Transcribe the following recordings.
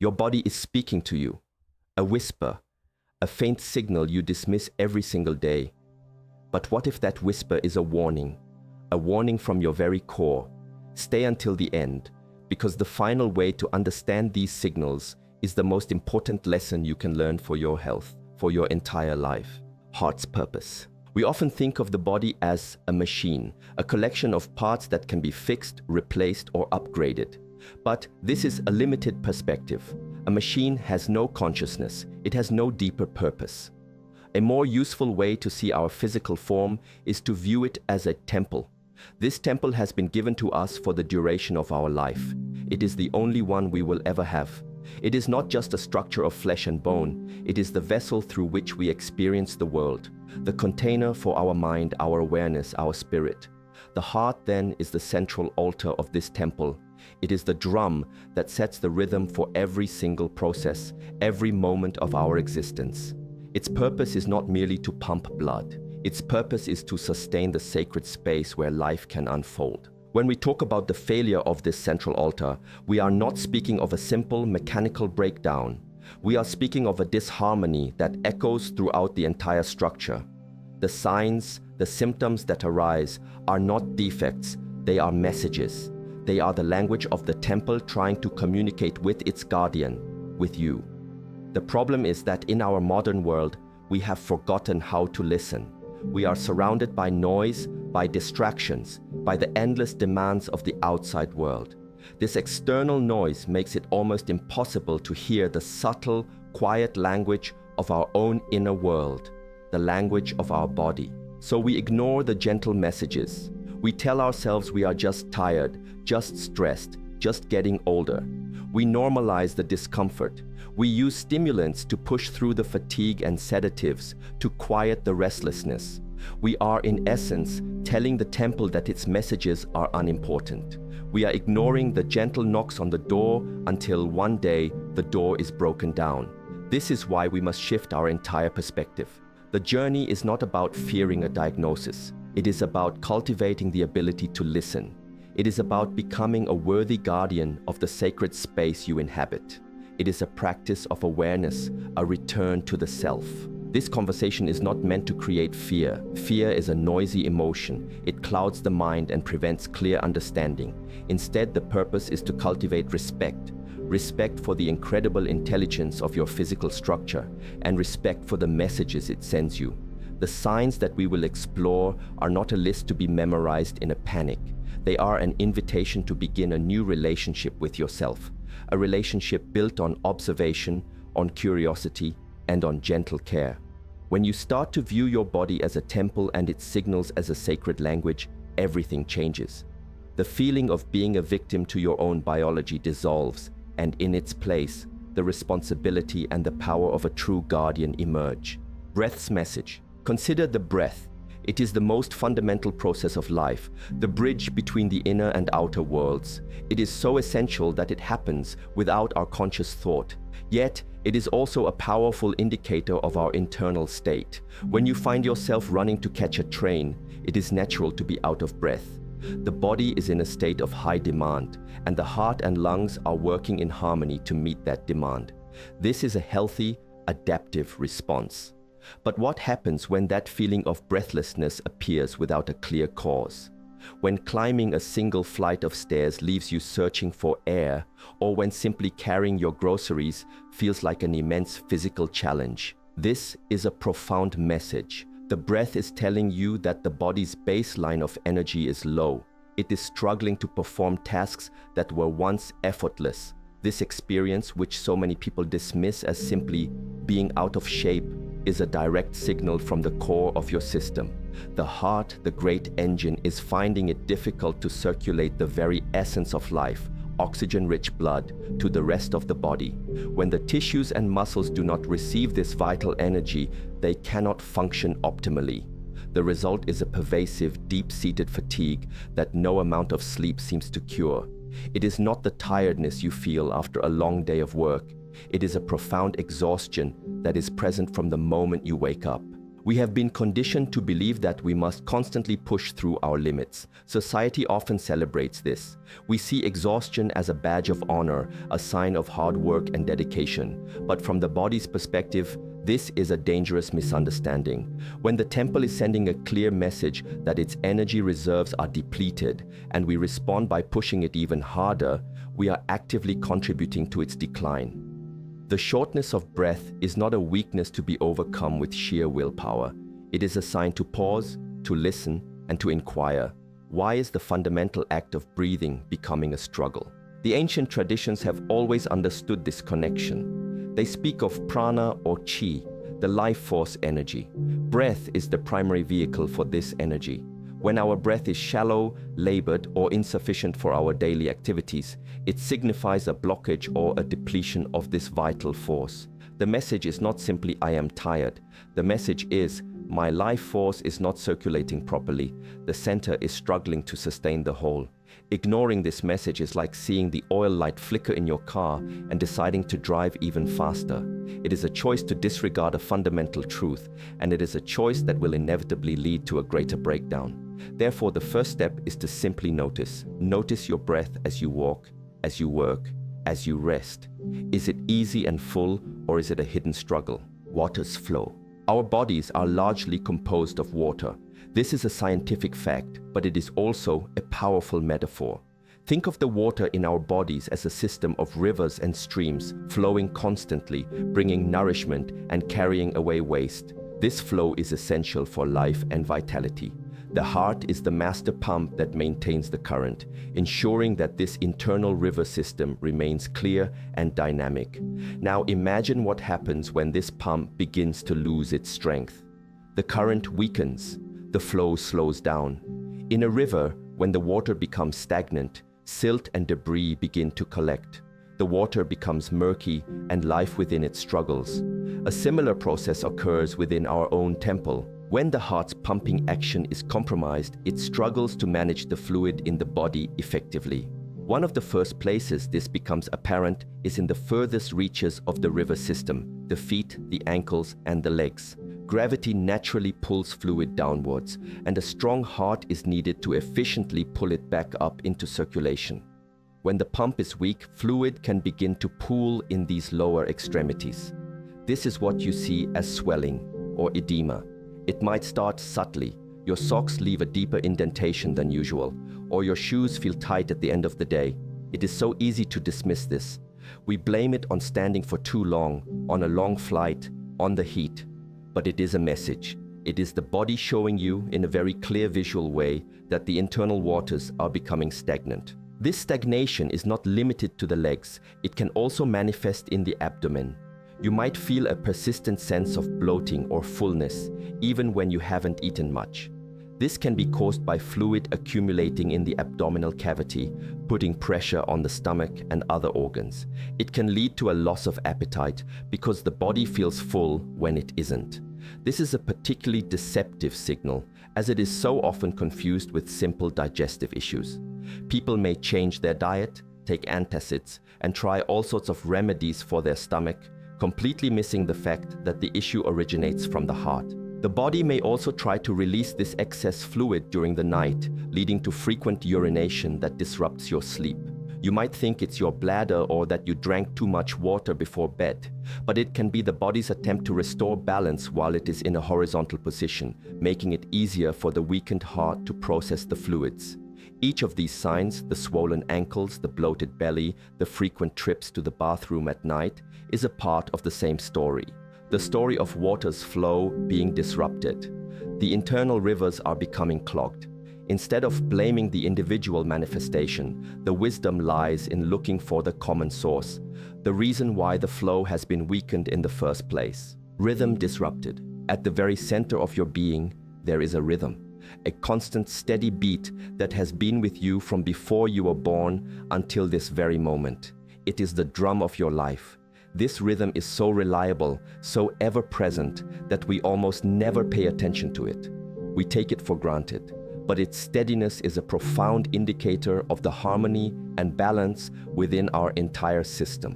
Your body is speaking to you. A whisper, a faint signal you dismiss every single day. But what if that whisper is a warning from your very core? Stay until the end, because the final way to understand these signals is the most important lesson you can learn for your health, for your entire life. Heart's purpose. We often think of the body as a machine, a collection of parts that can be fixed, replaced, or upgraded. But this is a limited perspective. A machine has no consciousness. It has no deeper purpose. A more useful way to see our physical form is to view it as a temple. This temple has been given to us for the duration of our life. It is the only one we will ever have. It is not just a structure of flesh and bone. It is the vessel through which we experience the world, the container for our mind, our awareness, our spirit. The heart, then, is the central altar of this temple. It is the drum that sets the rhythm for every single process, every moment of our existence. Its purpose is not merely to pump blood. Its purpose is to sustain the sacred space where life can unfold. When we talk about the failure of this central altar, we are not speaking of a simple mechanical breakdown. We are speaking of a disharmony that echoes throughout the entire structure. The signs, the symptoms that arise are not defects, they are messages. They are the language of the temple trying to communicate with its guardian, with you. The problem is that in our modern world, we have forgotten how to listen. We are surrounded by noise, by distractions, by the endless demands of the outside world. This external noise makes it almost impossible to hear the subtle, quiet language of our own inner world, the language of our body. So we ignore the gentle messages. We tell ourselves we are just tired, just stressed, just getting older. We normalize the discomfort. We use stimulants to push through the fatigue and sedatives to quiet the restlessness. We are, in essence, telling the temple that its messages are unimportant. We are ignoring the gentle knocks on the door until one day the door is broken down. This is why we must shift our entire perspective. The journey is not about fearing a diagnosis. It is about cultivating the ability to listen. It is about becoming a worthy guardian of the sacred space you inhabit. It is a practice of awareness, a return to the self. This conversation is not meant to create fear. Fear is a noisy emotion. It clouds the mind and prevents clear understanding. Instead, the purpose is to cultivate respect. Respect for the incredible intelligence of your physical structure and respect for the messages it sends you. The signs that we will explore are not a list to be memorized in a panic. They are an invitation to begin a new relationship with yourself, a relationship built on observation, on curiosity, and on gentle care. When you start to view your body as a temple and its signals as a sacred language, everything changes. The feeling of being a victim to your own biology dissolves, and in its place, the responsibility and the power of a true guardian emerge. Breath's message. Consider the breath. It is the most fundamental process of life, the bridge between the inner and outer worlds. It is so essential that it happens without our conscious thought. Yet, it is also a powerful indicator of our internal state. When you find yourself running to catch a train, it is natural to be out of breath. The body is in a state of high demand, and the heart and lungs are working in harmony to meet that demand. This is a healthy, adaptive response. But what happens when that feeling of breathlessness appears without a clear cause? When climbing a single flight of stairs leaves you searching for air, or when simply carrying your groceries feels like an immense physical challenge? This is a profound message. The breath is telling you that the body's baseline of energy is low. It is struggling to perform tasks that were once effortless. This experience, which so many people dismiss as simply being out of shape, is a direct signal from the core of your system. The heart, the great engine, is finding it difficult to circulate the very essence of life, oxygen-rich blood, to the rest of the body. When the tissues and muscles do not receive this vital energy, they cannot function optimally. The result is a pervasive, deep-seated fatigue that no amount of sleep seems to cure. It is not the tiredness you feel after a long day of work. It is a profound exhaustion that is present from the moment you wake up. We have been conditioned to believe that we must constantly push through our limits. Society often celebrates this. We see exhaustion as a badge of honor, a sign of hard work and dedication. But from the body's perspective, this is a dangerous misunderstanding. When the temple is sending a clear message that its energy reserves are depleted, and we respond by pushing it even harder, we are actively contributing to its decline. The shortness of breath is not a weakness to be overcome with sheer willpower. It is a sign to pause, to listen, and to inquire. Why is the fundamental act of breathing becoming a struggle? The ancient traditions have always understood this connection. They speak of prana or chi, the life force energy. Breath is the primary vehicle for this energy. When our breath is shallow, labored, or insufficient for our daily activities, it signifies a blockage or a depletion of this vital force. The message is not simply "I am tired." The message is "My life force is not circulating properly. The center is struggling to sustain the whole." Ignoring this message is like seeing the oil light flicker in your car and deciding to drive even faster. It is a choice to disregard a fundamental truth, and it is a choice that will inevitably lead to a greater breakdown. Therefore, the first step is to simply notice. Notice your breath as you walk, as you work, as you rest. Is it easy and full, or is it a hidden struggle? Water's flow. Our bodies are largely composed of water. This is a scientific fact, but it is also a powerful metaphor. Think of the water in our bodies as a system of rivers and streams flowing constantly, bringing nourishment and carrying away waste. This flow is essential for life and vitality. The heart is the master pump that maintains the current, ensuring that this internal river system remains clear and dynamic. Now imagine what happens when this pump begins to lose its strength. The current weakens, the flow slows down. In a river, when the water becomes stagnant, silt and debris begin to collect. The water becomes murky and life within it struggles. A similar process occurs within our own temple. When the heart's pumping action is compromised, it struggles to manage the fluid in the body effectively. One of the first places this becomes apparent is in the furthest reaches of the river system, the feet, the ankles, and the legs. Gravity naturally pulls fluid downwards, and a strong heart is needed to efficiently pull it back up into circulation. When the pump is weak, fluid can begin to pool in these lower extremities. This is what you see as swelling or edema. It might start subtly. Your socks leave a deeper indentation than usual, or your shoes feel tight at the end of the day. It is so easy to dismiss this. We blame it on standing for too long, on a long flight, on the heat. But it is a message. It is the body showing you in a very clear visual way that the internal waters are becoming stagnant. This stagnation is not limited to the legs. It can also manifest in the abdomen. You might feel a persistent sense of bloating or fullness, even when you haven't eaten much. This can be caused by fluid accumulating in the abdominal cavity, putting pressure on the stomach and other organs. It can lead to a loss of appetite because the body feels full when it isn't. This is a particularly deceptive signal, as it is so often confused with simple digestive issues. People may change their diet, take antacids, and try all sorts of remedies for their stomach, completely missing the fact that the issue originates from the heart. The body may also try to release this excess fluid during the night, leading to frequent urination that disrupts your sleep. You might think it's your bladder or that you drank too much water before bed, but it can be the body's attempt to restore balance while it is in a horizontal position, making it easier for the weakened heart to process the fluids. Each of these signs, the swollen ankles, the bloated belly, the frequent trips to the bathroom at night, is a part of the same story. The story of water's flow being disrupted. The internal rivers are becoming clogged. Instead of blaming the individual manifestation, the wisdom lies in looking for the common source, the reason why the flow has been weakened in the first place. Rhythm disrupted. At the very center of your being, there is a rhythm. A constant steady beat that has been with you from before you were born until this very moment. It is the drum of your life. This rhythm is so reliable, so ever-present, that we almost never pay attention to it. We take it for granted, but its steadiness is a profound indicator of the harmony and balance within our entire system.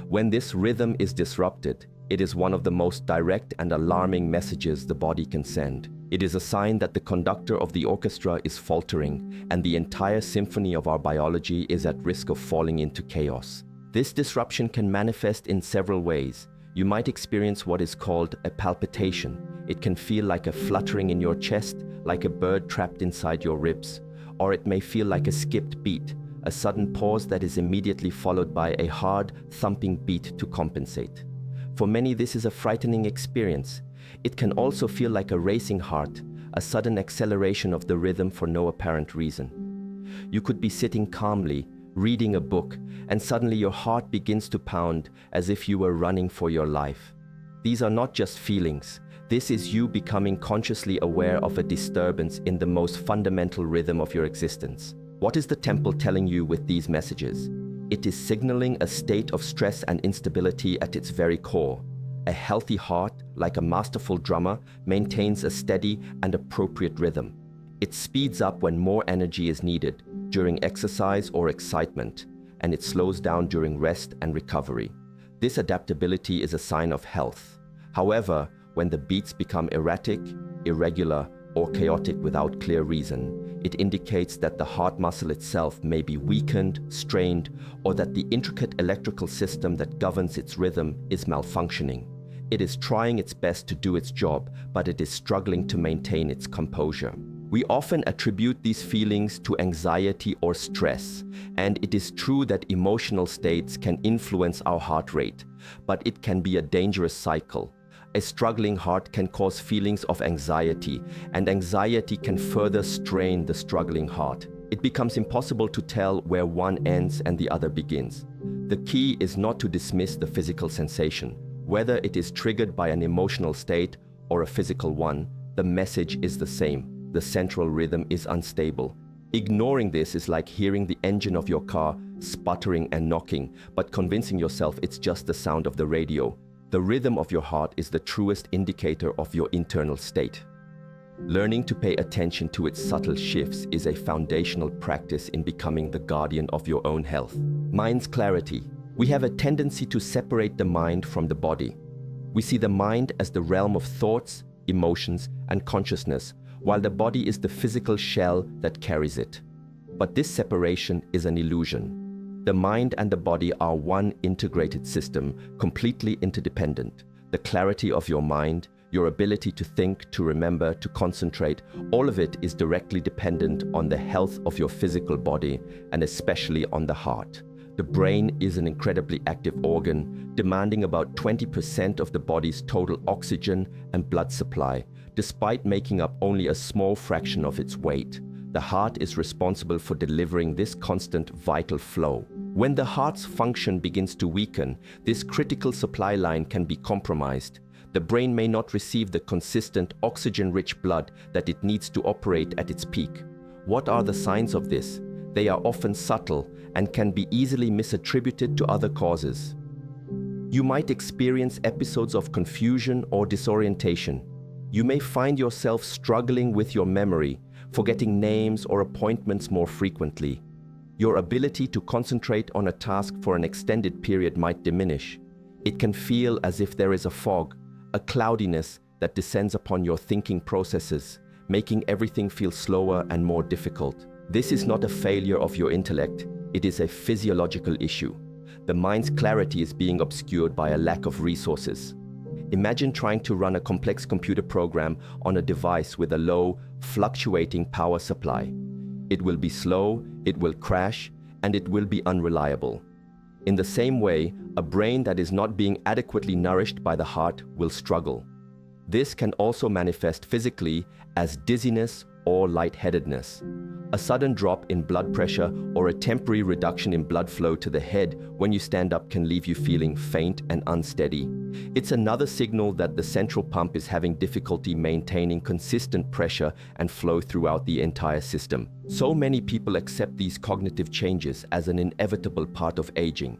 When this rhythm is disrupted, It is one of the most direct and alarming messages the body can send. It is a sign that the conductor of the orchestra is faltering and the entire symphony of our biology is at risk of falling into chaos. This disruption can manifest in several ways. You might experience what is called a palpitation. It can feel like a fluttering in your chest, like a bird trapped inside your ribs. Or it may feel like a skipped beat, a sudden pause that is immediately followed by a hard, thumping beat to compensate. For many, this is a frightening experience. It can also feel like a racing heart, a sudden acceleration of the rhythm for no apparent reason. You could be sitting calmly, reading a book, and suddenly your heart begins to pound as if you were running for your life. These are not just feelings. This is you becoming consciously aware of a disturbance in the most fundamental rhythm of your existence. What is the temple telling you with these messages? It is signaling a state of stress and instability at its very core. A healthy heart, like a masterful drummer, maintains a steady and appropriate rhythm. It speeds up when more energy is needed, during exercise or excitement, and it slows down during rest and recovery. This adaptability is a sign of health. However, when the beats become erratic, irregular, or chaotic without clear reason, it indicates that the heart muscle itself may be weakened, strained, or that the intricate electrical system that governs its rhythm is malfunctioning. It is trying its best to do its job, but it is struggling to maintain its composure. We often attribute these feelings to anxiety or stress, and it is true that emotional states can influence our heart rate, but it can be a dangerous cycle. A struggling heart can cause feelings of anxiety, and anxiety can further strain the struggling heart. It becomes impossible to tell where one ends and the other begins. The key is not to dismiss the physical sensation. Whether it is triggered by an emotional state or a physical one, the message is the same. The central rhythm is unstable. Ignoring this is like hearing the engine of your car sputtering and knocking, but convincing yourself it's just the sound of the radio. The rhythm of your heart is the truest indicator of your internal state. Learning to pay attention to its subtle shifts is a foundational practice in becoming the guardian of your own health. Mind's clarity. We have a tendency to separate the mind from the body. We see the mind as the realm of thoughts, emotions, and consciousness, while the body is the physical shell that carries it. But this separation is an illusion. The mind and the body are one integrated system, completely interdependent. The clarity of your mind, your ability to think, to remember, to concentrate, all of it is directly dependent on the health of your physical body and especially on the heart. The brain is an incredibly active organ, demanding about 20% of the body's total oxygen and blood supply, despite making up only a small fraction of its weight. The heart is responsible for delivering this constant vital flow. When the heart's function begins to weaken, this critical supply line can be compromised. The brain may not receive the consistent oxygen-rich blood that it needs to operate at its peak. What are the signs of this? They are often subtle and can be easily misattributed to other causes. You might experience episodes of confusion or disorientation. You may find yourself struggling with your memory, forgetting names or appointments more frequently. Your ability to concentrate on a task for an extended period might diminish. It can feel as if there is a fog, a cloudiness that descends upon your thinking processes, making everything feel slower and more difficult. This is not a failure of your intellect, it is a physiological issue. The mind's clarity is being obscured by a lack of resources. Imagine trying to run a complex computer program on a device with a low, fluctuating power supply. It will be slow, it will crash, and it will be unreliable. In the same way, a brain that is not being adequately nourished by the heart will struggle. This can also manifest physically as dizziness or lightheadedness. A sudden drop in blood pressure or a temporary reduction in blood flow to the head when you stand up can leave you feeling faint and unsteady. It's another signal that the central pump is having difficulty maintaining consistent pressure and flow throughout the entire system. So many people accept these cognitive changes as an inevitable part of aging.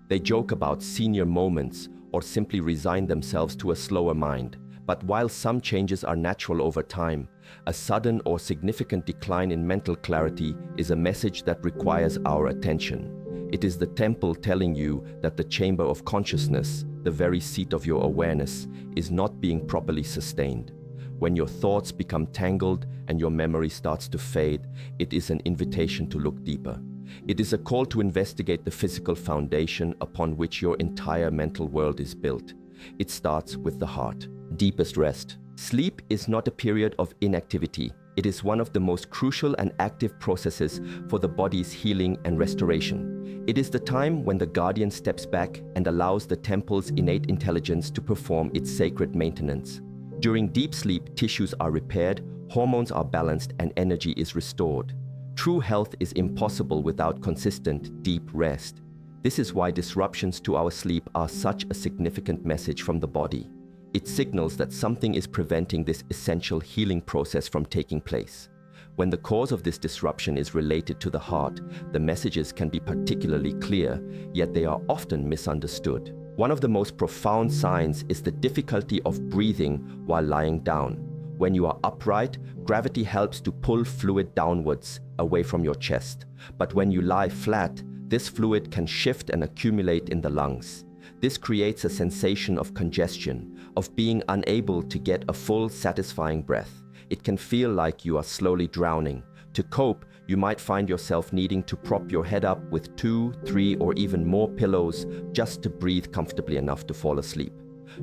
They joke about senior moments or simply resign themselves to a slower mind. But while some changes are natural over time, a sudden or significant decline in mental clarity is a message that requires our attention. It is the temple telling you that the chamber of consciousness, the very seat of your awareness, is not being properly sustained. When your thoughts become tangled and your memory starts to fade, it is an invitation to look deeper. It is a call to investigate the physical foundation upon which your entire mental world is built. It starts with the heart. Deepest rest. Sleep is not a period of inactivity. It is one of the most crucial and active processes for the body's healing and restoration. It is the time when the guardian steps back and allows the temple's innate intelligence to perform its sacred maintenance. During deep sleep, tissues are repaired, hormones are balanced, and energy is restored. True health is impossible without consistent, deep rest. This is why disruptions to our sleep are such a significant message from the body. It signals that something is preventing this essential healing process from taking place. When the cause of this disruption is related to the heart, the messages can be particularly clear, yet they are often misunderstood. One of the most profound signs is the difficulty of breathing while lying down. When you are upright, gravity helps to pull fluid downwards, away from your chest. But when you lie flat, this fluid can shift and accumulate in the lungs. This creates a sensation of congestion, of being unable to get a full, satisfying breath. It can feel like you are slowly drowning. To cope, you might find yourself needing to prop your head up with 2, 3, or even more pillows just to breathe comfortably enough to fall asleep.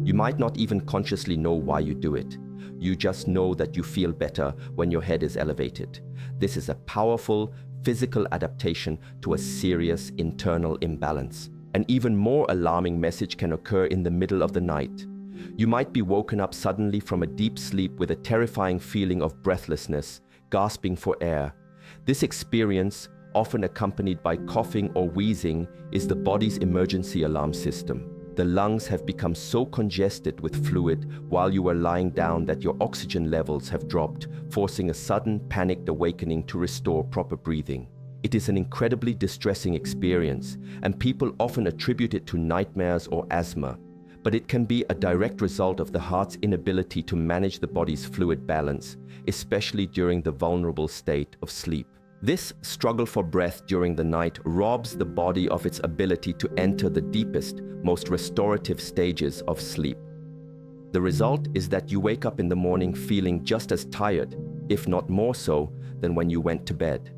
You might not even consciously know why you do it. You just know that you feel better when your head is elevated. This is a powerful, physical adaptation to a serious internal imbalance. An even more alarming message can occur in the middle of the night. You might be woken up suddenly from a deep sleep with a terrifying feeling of breathlessness, gasping for air. This experience, often accompanied by coughing or wheezing, is the body's emergency alarm system. The lungs have become so congested with fluid while you are lying down that your oxygen levels have dropped, forcing a sudden, panicked awakening to restore proper breathing. It is an incredibly distressing experience, and people often attribute it to nightmares or asthma. But it can be a direct result of the heart's inability to manage the body's fluid balance, especially during the vulnerable state of sleep. This struggle for breath during the night robs the body of its ability to enter the deepest, most restorative stages of sleep. The result is that you wake up in the morning feeling just as tired, if not more so, than when you went to bed.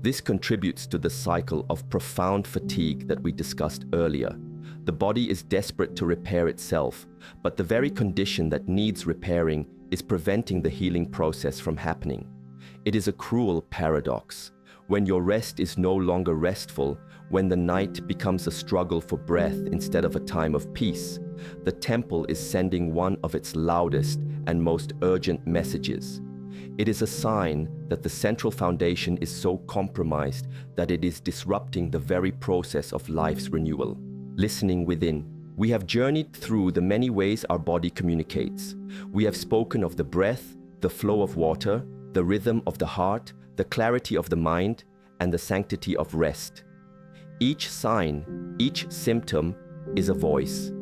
This contributes to the cycle of profound fatigue that we discussed earlier. The body is desperate to repair itself, but the very condition that needs repairing is preventing the healing process from happening. It is a cruel paradox. When your rest is no longer restful, when the night becomes a struggle for breath instead of a time of peace, the temple is sending one of its loudest and most urgent messages. It is a sign that the central foundation is so compromised that it is disrupting the very process of life's renewal. Listening within. We have journeyed through the many ways our body communicates. We have spoken of the breath, the flow of water, the rhythm of the heart, the clarity of the mind, and the sanctity of rest. Each sign, each symptom is a voice,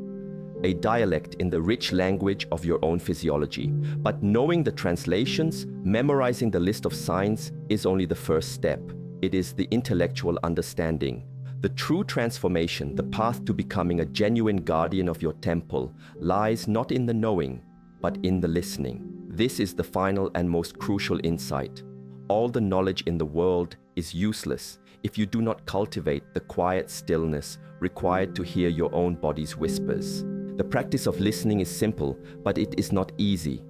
a dialect in the rich language of your own physiology. But knowing the translations, memorizing the list of signs is only the first step. It is the intellectual understanding. The true transformation, the path to becoming a genuine guardian of your temple, lies not in the knowing, but in the listening. This is the final and most crucial insight. All the knowledge in the world is useless if you do not cultivate the quiet stillness required to hear your own body's whispers. The practice of listening is simple, but it is not easy.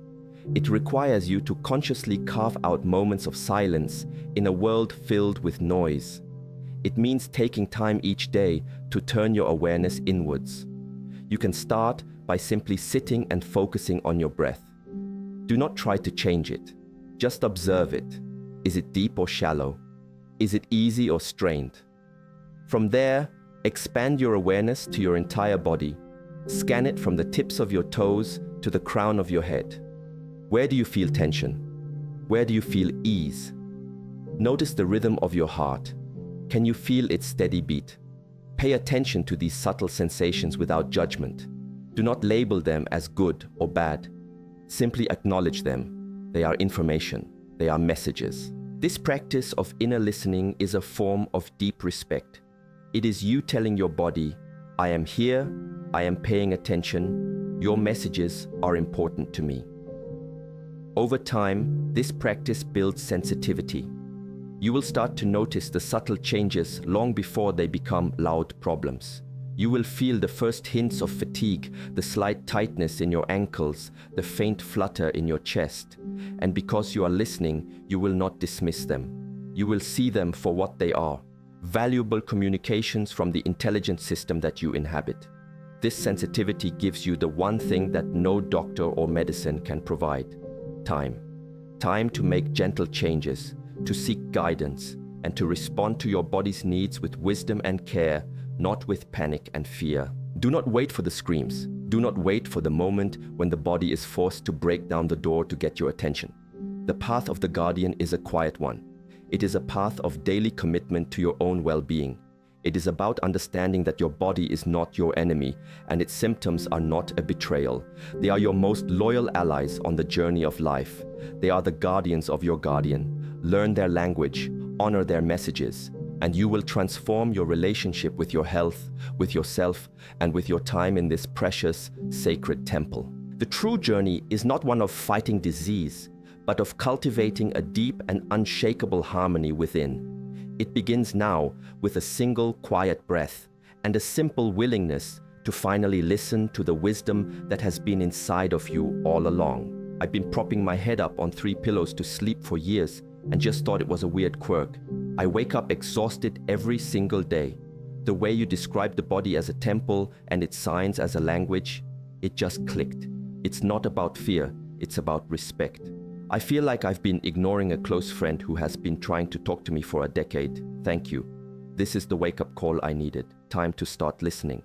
It requires you to consciously carve out moments of silence in a world filled with noise. It means taking time each day to turn your awareness inwards. You can start by simply sitting and focusing on your breath. Do not try to change it. Just observe it. Is it deep or shallow? Is it easy or strained? From there, expand your awareness to your entire body. Scan it from the tips of your toes to the crown of your head. Where do you feel tension? Where do you feel ease? Notice the rhythm of your heart. Can you feel its steady beat? Pay attention to these subtle sensations without judgment. Do not label them as good or bad. Simply acknowledge them. They are information. They are messages. This practice of inner listening is a form of deep respect. It is you telling your body, I am here, I am paying attention, your messages are important to me. Over time, this practice builds sensitivity. You will start to notice the subtle changes long before they become loud problems. You will feel the first hints of fatigue, the slight tightness in your ankles, the faint flutter in your chest. And because you are listening, you will not dismiss them. You will see them for what they are, valuable communications from the intelligent system that you inhabit. This sensitivity gives you the one thing that no doctor or medicine can provide: time. Time to make gentle changes, to seek guidance, and to respond to your body's needs with wisdom and care, not with panic and fear. Do not wait for the screams. Do not wait for the moment when the body is forced to break down the door to get your attention. The path of the guardian is a quiet one. It is a path of daily commitment to your own well-being. It is about understanding that your body is not your enemy and its symptoms are not a betrayal. They are your most loyal allies on the journey of life. They are the guardians of your guardian. Learn their language, honor their messages, and you will transform your relationship with your health, with yourself, and with your time in this precious, sacred temple. The true journey is not one of fighting disease, but of cultivating a deep and unshakable harmony within. It begins now with a single quiet breath and a simple willingness to finally listen to the wisdom that has been inside of you all along. I've been propping my head up on 3 pillows to sleep for years and just thought it was a weird quirk. I wake up exhausted every single day. The way you describe the body as a temple and its signs as a language, it just clicked. It's not about fear, it's about respect. I feel like I've been ignoring a close friend who has been trying to talk to me for a decade. Thank you. This is the wake-up call I needed. Time to start listening.